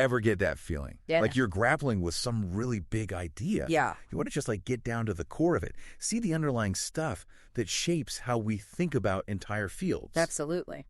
ever get that feeling? Yeah. Like you're grappling with some really big idea. Yeah. You want to just like get down to the core of it. See the underlying stuff that shapes how we think about entire fields. Absolutely.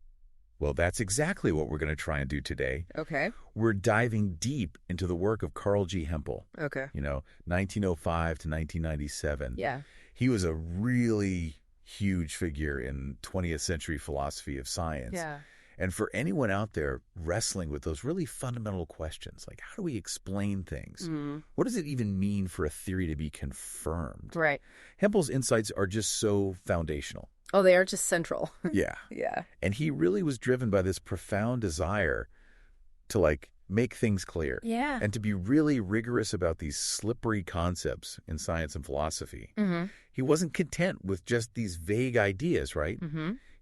Well, that's exactly what we're going to try and do today. Okay. We're diving deep into the work of Carl G. Hempel. Okay. 1905 to 1997. Yeah. He was a really huge figure in 20th century philosophy of science. Yeah. And for anyone out there wrestling with those really fundamental questions, like how do we explain things? What does it even mean for a theory to be confirmed? Right. Hempel's insights are just so foundational. Oh, they are just central. Yeah. Yeah. And he really was driven by this profound desire to like make things clear. Yeah. And to be really rigorous about these slippery concepts in science and philosophy. He wasn't content with just these vague ideas, right?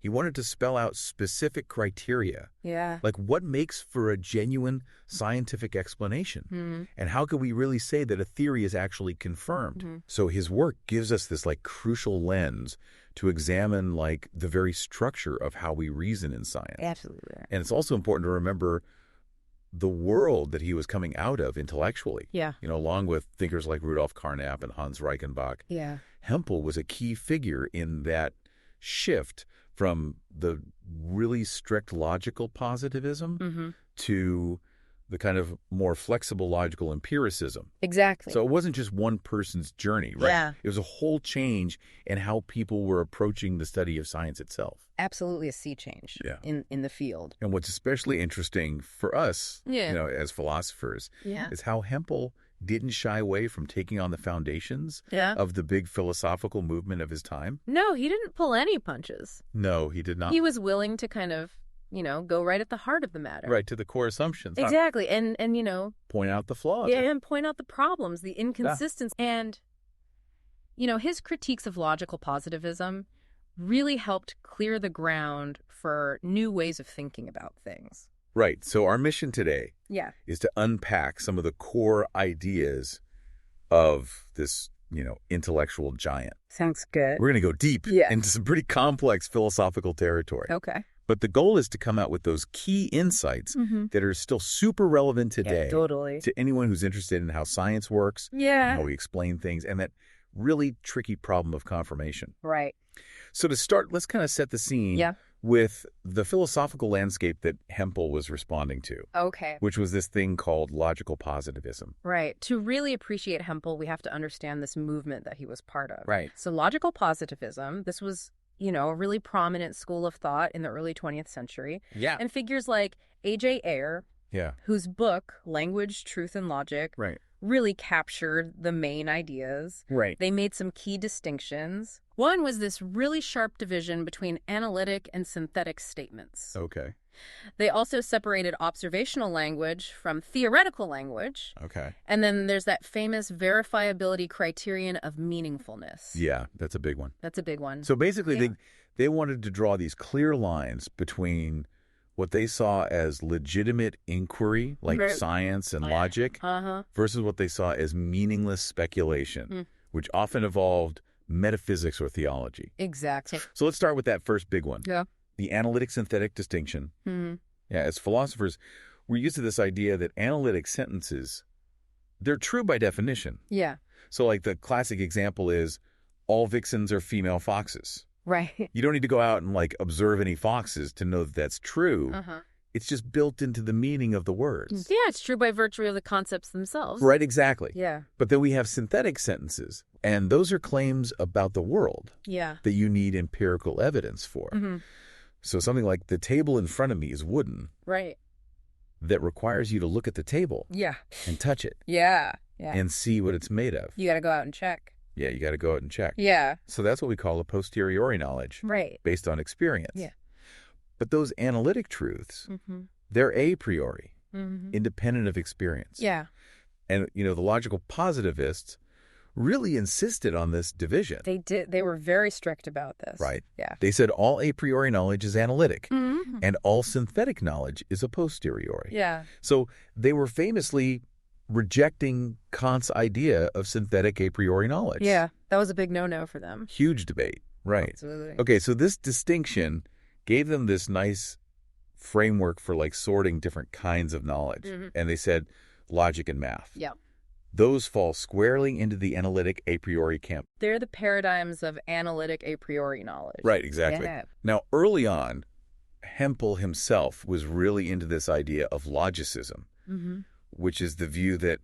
He wanted to spell out specific criteria. Yeah. Like what makes for a genuine scientific explanation? And how can we really say that a theory is actually confirmed? So his work gives us this like crucial lens to examine like the very structure of how we reason in science. Absolutely. And it's also important to remember the world that he was coming out of intellectually. Yeah. Along with thinkers like Rudolf Carnap and Hans Reichenbach. Yeah. Hempel was a key figure in that shift from the really strict logical positivism to the kind of more flexible logical empiricism. Exactly. So it wasn't just one person's journey, right? Yeah. It was a whole change in how people were approaching the study of science itself. Absolutely a sea change in the field. And what's especially interesting for us, Yeah. As philosophers, Yeah. is how Hempel didn't shy away from taking on the foundations Yeah. of the big philosophical movement of his time. No, he didn't pull any punches. No, he did not. He was willing to kind of, go right at the heart of the matter. Right, to the core assumptions. Huh? Exactly. And Point out the flaws. yeah, and point out the problems, the inconsistencies. And, his critiques of logical positivism really helped clear the ground for new ways of thinking about things. Right. So our mission today is to unpack some of the core ideas of this, intellectual giant. Sounds good. We're going to go deep into some pretty complex philosophical territory. Okay. But the goal is to come out with those key insights that are still super relevant today totally. to anyone who's interested in how science works, Yeah. how we explain things, and that really tricky problem of confirmation. Right. So to start, let's kind of set the scene with the philosophical landscape that Hempel was responding to. Okay. Which was this thing called logical positivism. Right. To really appreciate Hempel, we have to understand this movement that he was part of. Right. So logical positivism, this was, a really prominent school of thought in the early 20th century. Yeah. And figures like A.J. Ayer, whose book, Language, Truth, and Logic, really captured the main ideas. Right. They made some key distinctions. One was this really sharp division between analytic and synthetic statements. Okay. They also separated observational language from theoretical language. Okay. And then there's that famous verifiability criterion of meaningfulness. Yeah, that's a big one. That's a big one. So basically, they wanted to draw these clear lines between what they saw as legitimate inquiry, like science and logic, versus what they saw as meaningless speculation, which often involved metaphysics or theology. Exactly. So let's start with that first big one. Yeah. The analytic-synthetic distinction. Yeah, as philosophers, we're used to this idea that analytic sentences, they're true by definition. Yeah. So like the classic example is, all vixens are female foxes. Right. You don't need to go out and like observe any foxes to know that that's true. It's just built into the meaning of the words. Yeah, it's true by virtue of the concepts themselves. Right, exactly. Yeah. But then we have synthetic sentences, and those are claims about the world that you need empirical evidence for. So something like the table in front of me is wooden. Right. That requires you to look at the table. Yeah. And touch it. Yeah. And see what it's made of. You got to go out and check. Yeah, you got to go out and check. Yeah. So that's what we call a posteriori knowledge. Right. Based on experience. Yeah. But those analytic truths, they're a priori, independent of experience. Yeah. And, the logical positivists really insisted on this division. They did. They were very strict about this. Right. Yeah. They said all a priori knowledge is analytic and all synthetic knowledge is a posteriori. Yeah. So they were famously rejecting Kant's idea of synthetic a priori knowledge. Yeah. That was a big no-no for them. Huge debate. Right. Absolutely. Okay, so this distinction gave them this nice framework for like sorting different kinds of knowledge. And they said logic and math. Yeah. Those fall squarely into the analytic a priori camp. They're the paradigms of analytic a priori knowledge. Right, exactly. Yeah. Now, early on, Hempel himself was really into this idea of logicism, which is the view that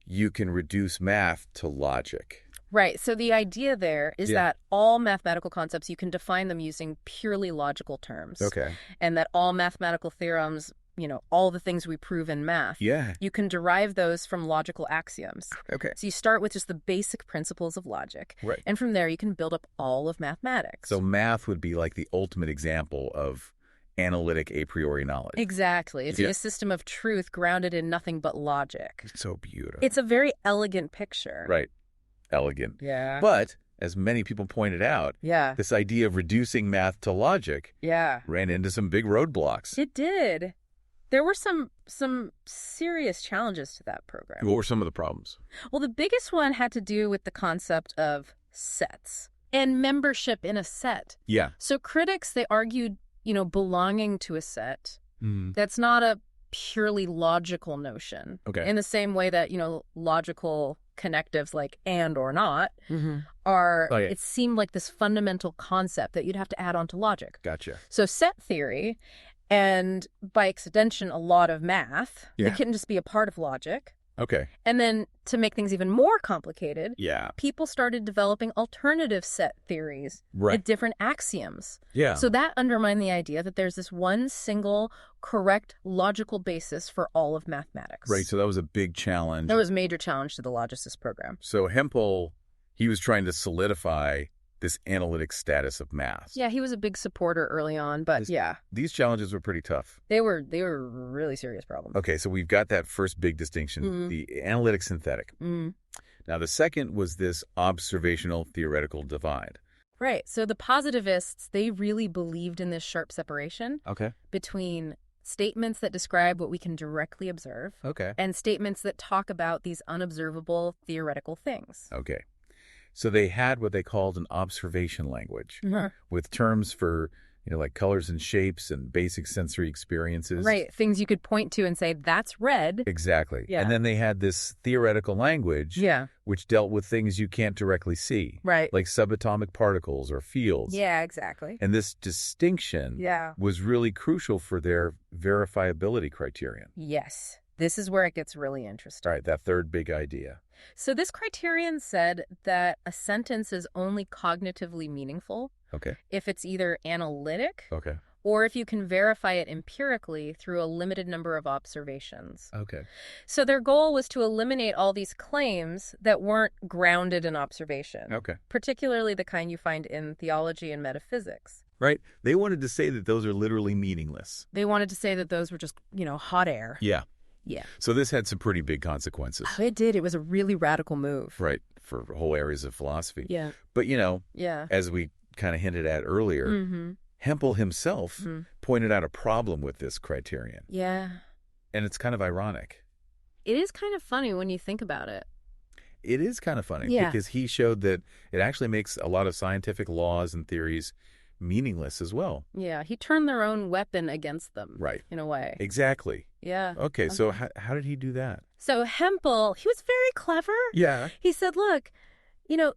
you can reduce math to logic. Right. So the idea there is that all mathematical concepts, you can define them using purely logical terms. Okay. And that all mathematical theorems, all the things we prove in math, you can derive those from logical axioms. Okay. So you start with just the basic principles of logic. Right. And from there, you can build up all of mathematics. So math would be like the ultimate example of analytic a priori knowledge. Exactly. It's a system of truth grounded in nothing but logic. It's so beautiful. It's a very elegant picture. Right. Elegant. Yeah. But, as many people pointed out, this idea of reducing math to logic ran into some big roadblocks. It did. There were some serious challenges to that program. What were some of the problems? Well, the biggest one had to do with the concept of sets and membership in a set. Yeah. So critics, they argued, belonging to a set, that's not a purely logical notion. Okay. In the same way that, logical connectives like and or not are, it seemed like this fundamental concept that you'd have to add on to logic. Gotcha. So set theory, and by extension, a lot of math, it couldn't just be a part of logic. Okay. And then to make things even more complicated, people started developing alternative set theories with different axioms. Yeah. So that undermined the idea that there's this one single correct logical basis for all of mathematics. Right. So that was a big challenge. That was a major challenge to the logicist program. So Hempel, he was trying to solidify this analytic status of math. Yeah, he was a big supporter early on, but These challenges were pretty tough. They were really serious problems. Okay, so we've got that first big distinction, the analytic synthetic. Now, the second was this observational theoretical divide. Right. So the positivists, they really believed in this sharp separation between statements that describe what we can directly observe and statements that talk about these unobservable theoretical things. Okay. So they had what they called an observation language with terms for, like colors and shapes and basic sensory experiences. Right. Things you could point to and say, that's red. Exactly. Yeah. And then they had this theoretical language which dealt with things you can't directly see. Right. Like subatomic particles or fields. Yeah, exactly. And this distinction was really crucial for their verifiability criterion. Yes. This is where it gets really interesting. All right, that third big idea. So this criterion said that a sentence is only cognitively meaningful if it's either analytic or if you can verify it empirically through a limited number of observations. So their goal was to eliminate all these claims that weren't grounded in observation, particularly the kind you find in theology and metaphysics. Right. They wanted to say that those are literally meaningless. They wanted to say that those were just, hot air. Yeah. Yeah. So this had some pretty big consequences. Oh, it did. It was a really radical move. Right. For whole areas of philosophy. Yeah. But, as we kind of hinted at earlier, Hempel himself pointed out a problem with this criterion. Yeah. And it's kind of ironic. It is kind of funny when you think about it. It is kind of funny because he showed that it actually makes a lot of scientific laws and theories meaningless as well. Yeah, he turned their own weapon against them. Right. In a way. Exactly. Yeah. Okay, so how did he do that? So Hempel, he was very clever. Yeah. He said, look,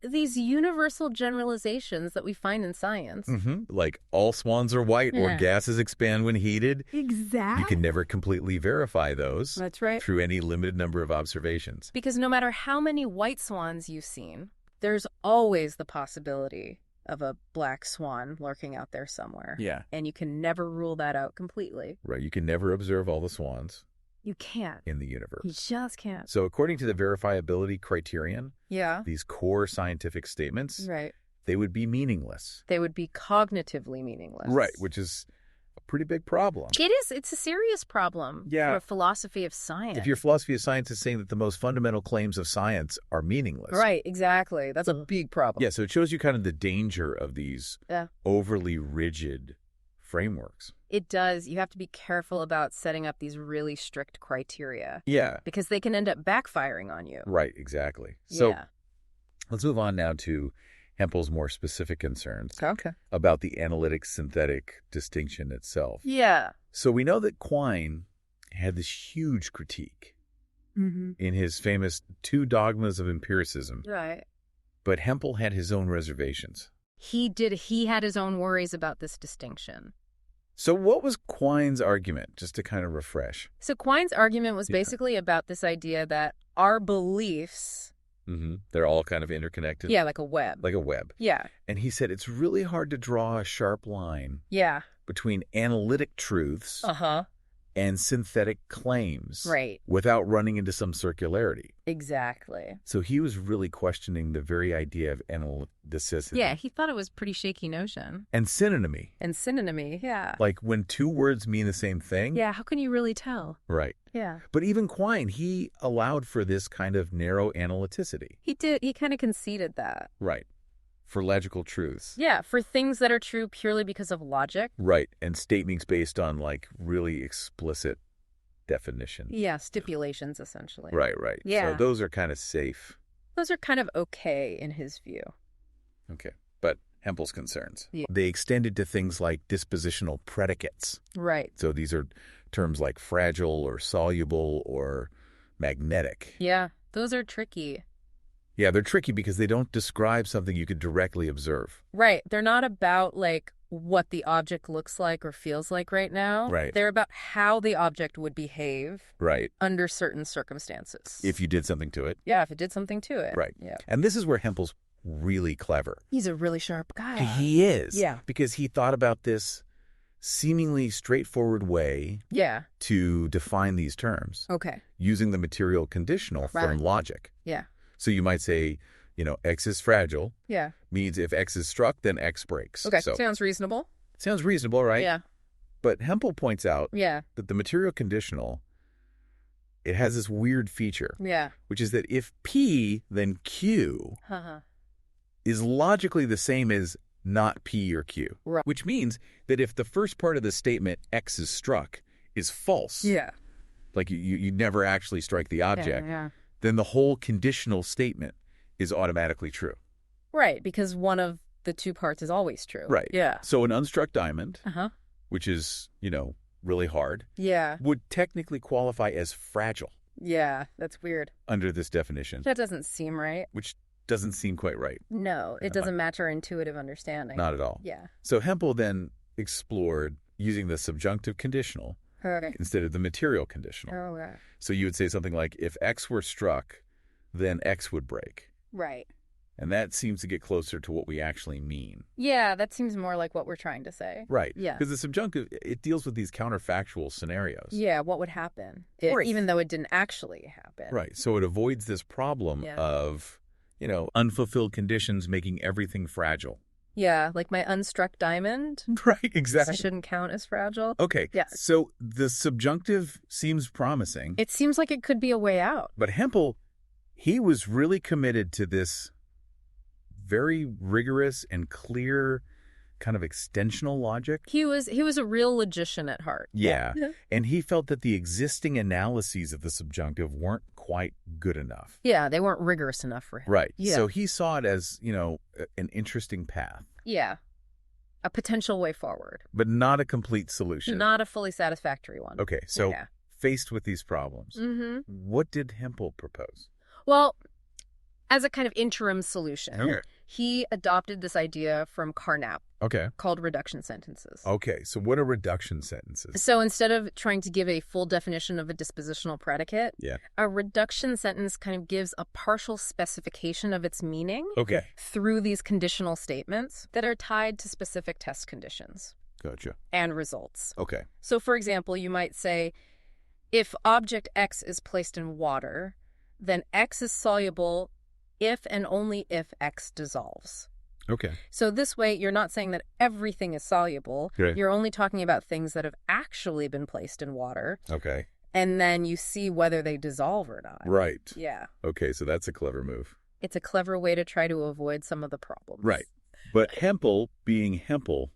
these universal generalizations that we find in science. Like all swans are white or gases expand when heated. Exactly. You can never completely verify those. That's right. Through any limited number of observations. Because no matter how many white swans you've seen, there's always the possibility of a black swan lurking out there somewhere. Yeah. And you can never rule that out completely. Right. You can never observe all the swans. You can't. In the universe. You just can't. So according to the verifiability criterion, yeah, these core scientific statements, right, they would be meaningless. They would be cognitively meaningless. Right, which is a pretty big problem. It is. It's a serious problem for a philosophy of science. If your philosophy of science is saying that the most fundamental claims of science are meaningless. Right, exactly. That's a big problem. Yeah, so it shows you kind of the danger of these overly rigid frameworks. It does. You have to be careful about setting up these really strict criteria. Yeah. Because they can end up backfiring on you. Right, exactly. So let's move on now to Hempel's more specific concerns about the analytic synthetic distinction itself. Yeah. So we know that Quine had this huge critique in his famous Two Dogmas of Empiricism. Right. But Hempel had his own reservations. He did. He had his own worries about this distinction. So what was Quine's argument, just to kind of refresh? So Quine's argument was basically about this idea that our beliefs... They're all kind of interconnected. Yeah, like a web. Like a web. Yeah. And he said it's really hard to draw a sharp line between analytic truths and synthetic claims without running into some circularity. Exactly. So he was really questioning the very idea of analyticity. Yeah, he thought it was a pretty shaky notion. And synonymy. And synonymy, yeah. Like when two words mean the same thing. Yeah, how can you really tell? Right. Yeah. But even Quine, he allowed for this kind of narrow analyticity. He did. He kind of conceded that. Right. For logical truths. Yeah, for things that are true purely because of logic. Right. And statements based on like really explicit definition. Yeah, stipulations essentially. Right. Yeah. So those are kind of safe. Those are kind of okay in his view. Okay. But Hempel's concerns. Yeah. They extended to things like dispositional predicates. Right. So these are terms like fragile or soluble or magnetic. Yeah, those are tricky. Yeah, they're tricky because they don't describe something you could directly observe. Right. They're not about like what the object looks like or feels like right now. Right. They're about how the object would behave under certain circumstances. If you did something to it. Yeah, if it did something to it. Right. Yeah. And this is where Hempel's really clever. He's a really sharp guy. He is. Yeah. Because he thought about this seemingly straightforward way to define these terms. Okay. Using the material conditional from logic. Yeah. So you might say, X is fragile. Yeah. Means if X is struck, then X breaks. Okay. So, sounds reasonable. Sounds reasonable, right? Yeah. But Hempel points out that the material conditional, it has this weird feature. Yeah. Which is that if P, then Q is logically the same as not P or Q. Right. Which means that if the first part of the statement, X is struck, is false. Yeah. Like you never actually strike the object. Yeah. Then the whole conditional statement is automatically true. Right, because one of the two parts is always true. Right. Yeah. So an unstruck diamond, which is, really hard, would technically qualify as fragile. Yeah, that's weird. Under this definition. That doesn't seem right. Which doesn't seem quite right. No, it doesn't match our intuitive understanding. Not at all. Yeah. So Hempel then explored using the subjunctive conditional instead of the material conditional. Oh, right. So you would say something like, if X were struck, then X would break. Right. And that seems to get closer to what we actually mean. Yeah, that seems more like what we're trying to say. Right. Yeah. Because the subjunctive, it deals with these counterfactual scenarios. Yeah, what would happen, even though it didn't actually happen. Right. So it avoids this problem of, unfulfilled conditions making everything fragile. Yeah, like my unstruck diamond. Right, exactly. Shouldn't count as fragile. Okay. Yeah. So the subjunctive seems promising. It seems like it could be a way out. But Hempel, he was really committed to this very rigorous and clear kind of extensional logic. He was a real logician at heart. Yeah. And he felt that the existing analyses of the subjunctive weren't quite good enough. Yeah, they weren't rigorous enough for him. Right. Yeah. So he saw it as, an interesting path. Yeah. A potential way forward. But not a complete solution. Not a fully satisfactory one. Okay. So faced with these problems, what did Hempel propose? Well, as a kind of interim solution, he adopted this idea from Carnap called reduction sentences. Okay, so what are reduction sentences? So instead of trying to give a full definition of a dispositional predicate, a reduction sentence kind of gives a partial specification of its meaning through these conditional statements that are tied to specific test conditions. Gotcha. And results. Okay. So for example, you might say, if object X is placed in water, then X is soluble if and only if X dissolves. Okay. So this way, you're not saying that everything is soluble. Right. You're only talking about things that have actually been placed in water. Okay. And then you see whether they dissolve or not. Right. Yeah. Okay, so that's a clever move. It's a clever way to try to avoid some of the problems. Right. But Hempel, being Hempel...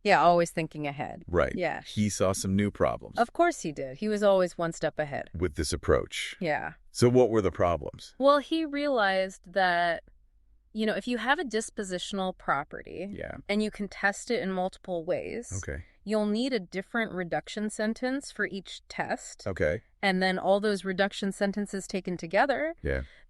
Yeah, always thinking ahead. Right. Yeah. He saw some new problems. Of course he did. He was always one step ahead. With this approach. Yeah. So what were the problems? Well, he realized that if you have a dispositional property and you can test it in multiple ways, you'll need a different reduction sentence for each test. And then all those reduction sentences taken together,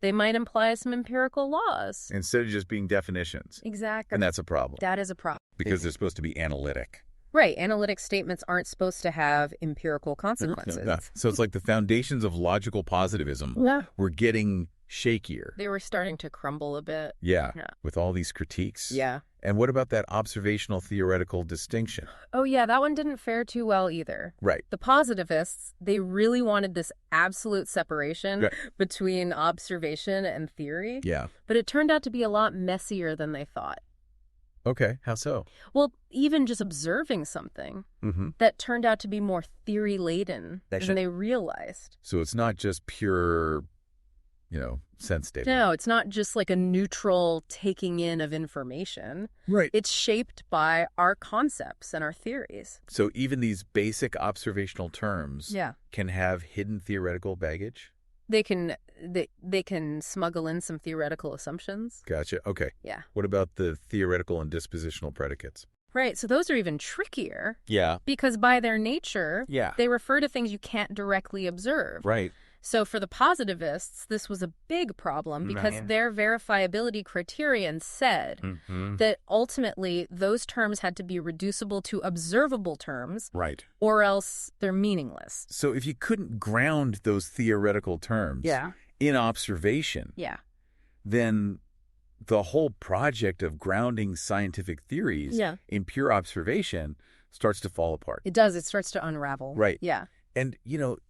they might imply some empirical laws. Instead of just being definitions. Exactly. And that's a problem. That is a problem. Because they're supposed to be analytic. Right. Analytic statements aren't supposed to have empirical consequences. No. So it's like the foundations of logical positivism were getting shakier. They were starting to crumble a bit. Yeah. With all these critiques. Yeah. And what about that observational theoretical distinction? Oh, yeah, that one didn't fare too well either. Right. The positivists, they really wanted this absolute separation between observation and theory. Yeah. But it turned out to be a lot messier than they thought. Okay, how so? Well, even just observing something that turned out to be more theory-laden than they realized. So it's not just pure, sense statement. No, it's not just like a neutral taking in of information. Right. It's shaped by our concepts and our theories. So even these basic observational terms can have hidden theoretical baggage? They can smuggle in some theoretical assumptions. Gotcha. Okay. Yeah. What about the theoretical and dispositional predicates? Right. So those are even trickier. Yeah. Because by their nature, Yeah. they refer to things you can't directly observe. Right. So for the positivists, this was a big problem because their verifiability criterion said that ultimately those terms had to be reducible to observable terms. Right. Or else they're meaningless. So if you couldn't ground those theoretical terms in observation, then the whole project of grounding scientific theories in pure observation starts to fall apart. It does. It starts to unravel. Right. Yeah. And,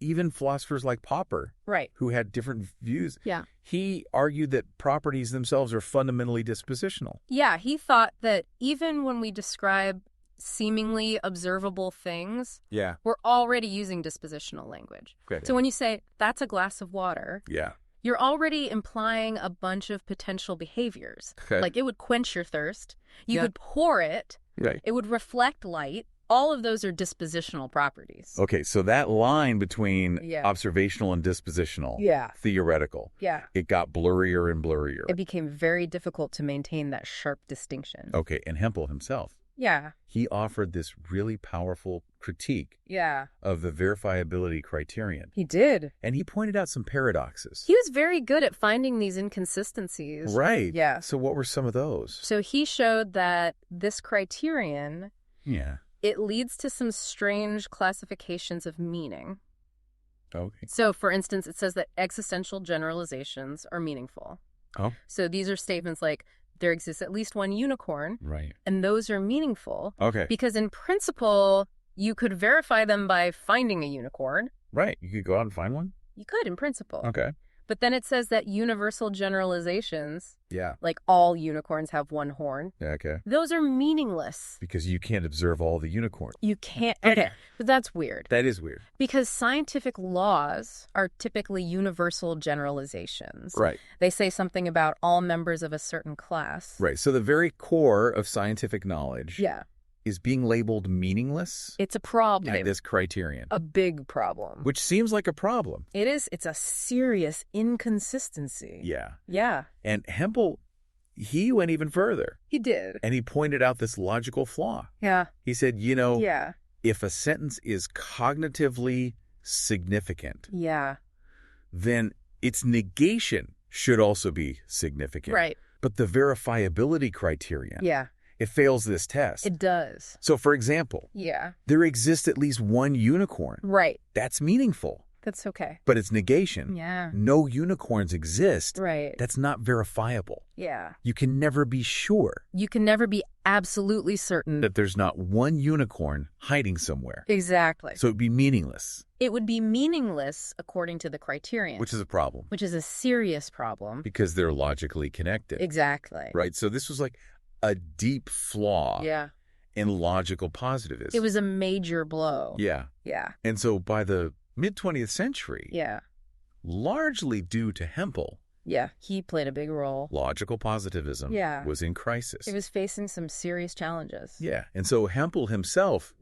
even philosophers like Popper, who had different views, he argued that properties themselves are fundamentally dispositional. Yeah, he thought that even when we describe seemingly observable things, we're already using dispositional language. Okay. So when you say, that's a glass of water, you're already implying a bunch of potential behaviors. Okay. Like it would quench your thirst. You could pour it. Right. It would reflect light. All of those are dispositional properties. Okay, so that line between observational and dispositional, theoretical, it got blurrier and blurrier. It became very difficult to maintain that sharp distinction. Okay, and Hempel himself, he offered this really powerful critique of the verifiability criterion. He did. And he pointed out some paradoxes. He was very good at finding these inconsistencies. Right. Yeah. So what were some of those? So he showed that this criterion... it leads to some strange classifications of meaning. Okay. So, for instance, it says that existential generalizations are meaningful. Oh. So these are statements like, there exists at least one unicorn. Right. And those are meaningful. Okay. Because in principle, you could verify them by finding a unicorn. Right. You could go out and find one? You could, in principle. Okay. But then it says that universal generalizations, like all unicorns have one horn, those are meaningless. Because you can't observe all the unicorns. You can't. Okay, but that's weird. That is weird. Because scientific laws are typically universal generalizations. Right. They say something about all members of a certain class. Right. So the very core of scientific knowledge is being labeled meaningless. It's a problem. By this criterion. A big problem. Which seems like a problem. It is. It's a serious inconsistency. Yeah. Yeah. And Hempel, he went even further. He did. And he pointed out this logical flaw. Yeah. He said, if a sentence is cognitively significant, then its negation should also be significant. Right. But the verifiability criterion, it fails this test. It does. So, for example, there exists at least one unicorn. Right. That's meaningful. That's okay. But it's negation. Yeah. No unicorns exist. Right. That's not verifiable. Yeah. You can never be sure. You can never be absolutely certain that there's not one unicorn hiding somewhere. Exactly. So it'd be meaningless. It would be meaningless according to the criterion. Which is a problem. Which is a serious problem. Because they're logically connected. Exactly. Right. So this was like a deep flaw in logical positivism. It was a major blow. Yeah. Yeah. And so by the mid-20th century, largely due to Hempel, Yeah, he played a big role. Logical positivism was in crisis. It was facing some serious challenges. Yeah, and so Hempel himself,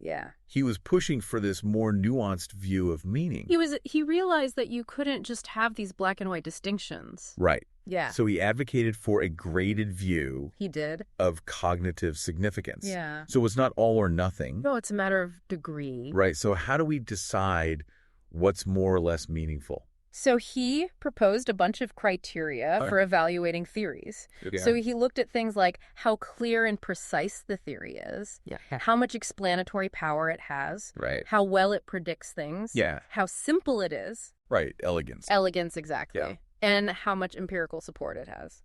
he was pushing for this more nuanced view of meaning. He realized that you couldn't just have these black and white distinctions. Right. Yeah. So he advocated for a graded view. He did. Of cognitive significance. Yeah. So it's not all or nothing. No, it's a matter of degree. Right. So how do we decide what's more or less meaningful? So he proposed a bunch of criteria for evaluating theories. Okay. So he looked at things like how clear and precise the theory is, how much explanatory power it has, how well it predicts things, how simple it is. Right. Elegance. Elegance, exactly. Yeah. And how much empirical support it has.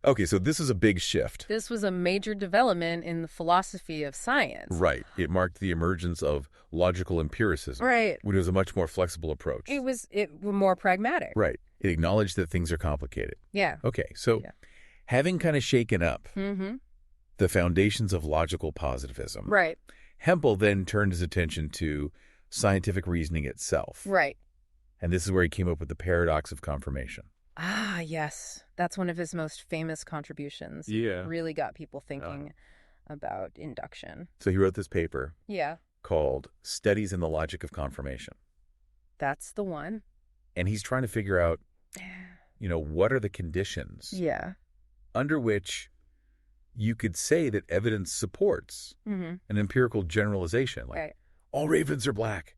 Okay, so this is a big shift. This was a major development in the philosophy of science. Right. It marked the emergence of logical empiricism. Right. Which was a much more flexible approach. It was more pragmatic. Right. It acknowledged that things are complicated. Yeah. Okay, so having kind of shaken up the foundations of logical positivism, right, Hempel then turned his attention to scientific reasoning itself. Right. And this is where he came up with the paradox of confirmation. Ah, yes. That's one of his most famous contributions. Yeah. Really got people thinking about induction. So he wrote this paper. Yeah. Called Studies in the Logic of Confirmation. That's the one. And he's trying to figure out, what are the conditions under which you could say that evidence supports an empirical generalization. Like, all ravens are black.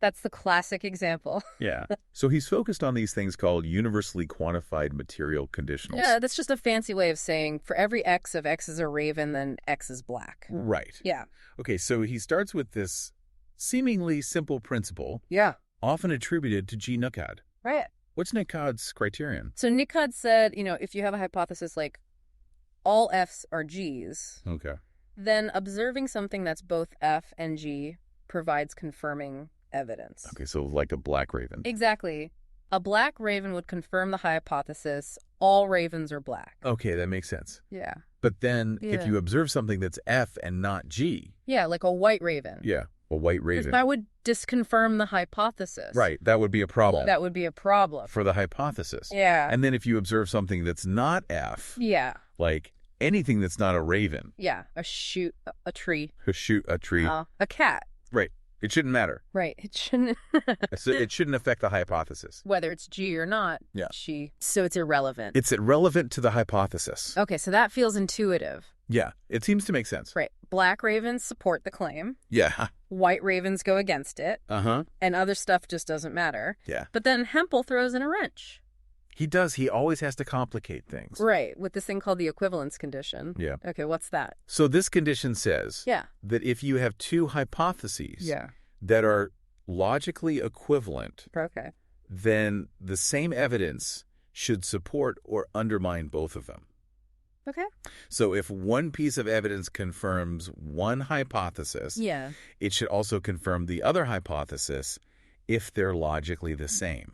That's the classic example. Yeah. So he's focused on these things called universally quantified material conditionals. Yeah, that's just a fancy way of saying for every X of X is a raven, then X is black. Right. Yeah. Okay, so he starts with this seemingly simple principle. Yeah. Often attributed to G. Nicod. Right. What's Nicod's criterion? So Nicod said, if you have a hypothesis like all Fs are Gs, okay, then observing something that's both F and G provides confirming evidence. Okay, so like a black raven. Exactly. A black raven would confirm the hypothesis, all ravens are black. Okay, that makes sense. Yeah. But then if you observe something that's F and not G. Yeah, like a white raven. Yeah, a white raven. That would disconfirm the hypothesis. Right, that would be a problem. That would be a problem. For the hypothesis. Yeah. And then if you observe something that's not F. Yeah. Like anything that's not a raven. Yeah, a tree. A tree. A cat. Right. It shouldn't matter. Right. It shouldn't. It shouldn't affect the hypothesis. Whether it's G or not. Yeah. So it's irrelevant. It's irrelevant to the hypothesis. Okay, so that feels intuitive. Yeah, it seems to make sense. Right. Black ravens support the claim. Yeah. White ravens go against it. Uh-huh. And other stuff just doesn't matter. Yeah. But then Hempel throws in a wrench. He does. He always has to complicate things. Right, with this thing called the equivalence condition. Yeah. Okay, what's that? So this condition says that if you have two hypotheses that are logically equivalent, then the same evidence should support or undermine both of them. Okay. So if one piece of evidence confirms one hypothesis, it should also confirm the other hypothesis if they're logically the same.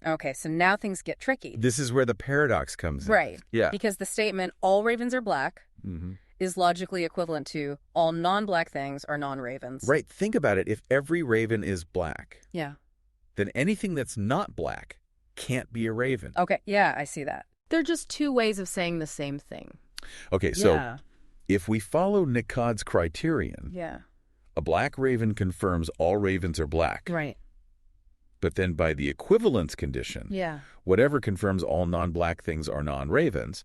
Okay, so now things get tricky. This is where the paradox comes in. Right. Yeah. Because the statement, all ravens are black, is logically equivalent to all non-black things are non-ravens. Right. Think about it. If every raven is black, then anything that's not black can't be a raven. Okay. Yeah, I see that. They're just two ways of saying the same thing. Okay, so if we follow Nicod's criterion, a black raven confirms all ravens are black. Right. But then by the equivalence condition, whatever confirms all non-black things are non-ravens,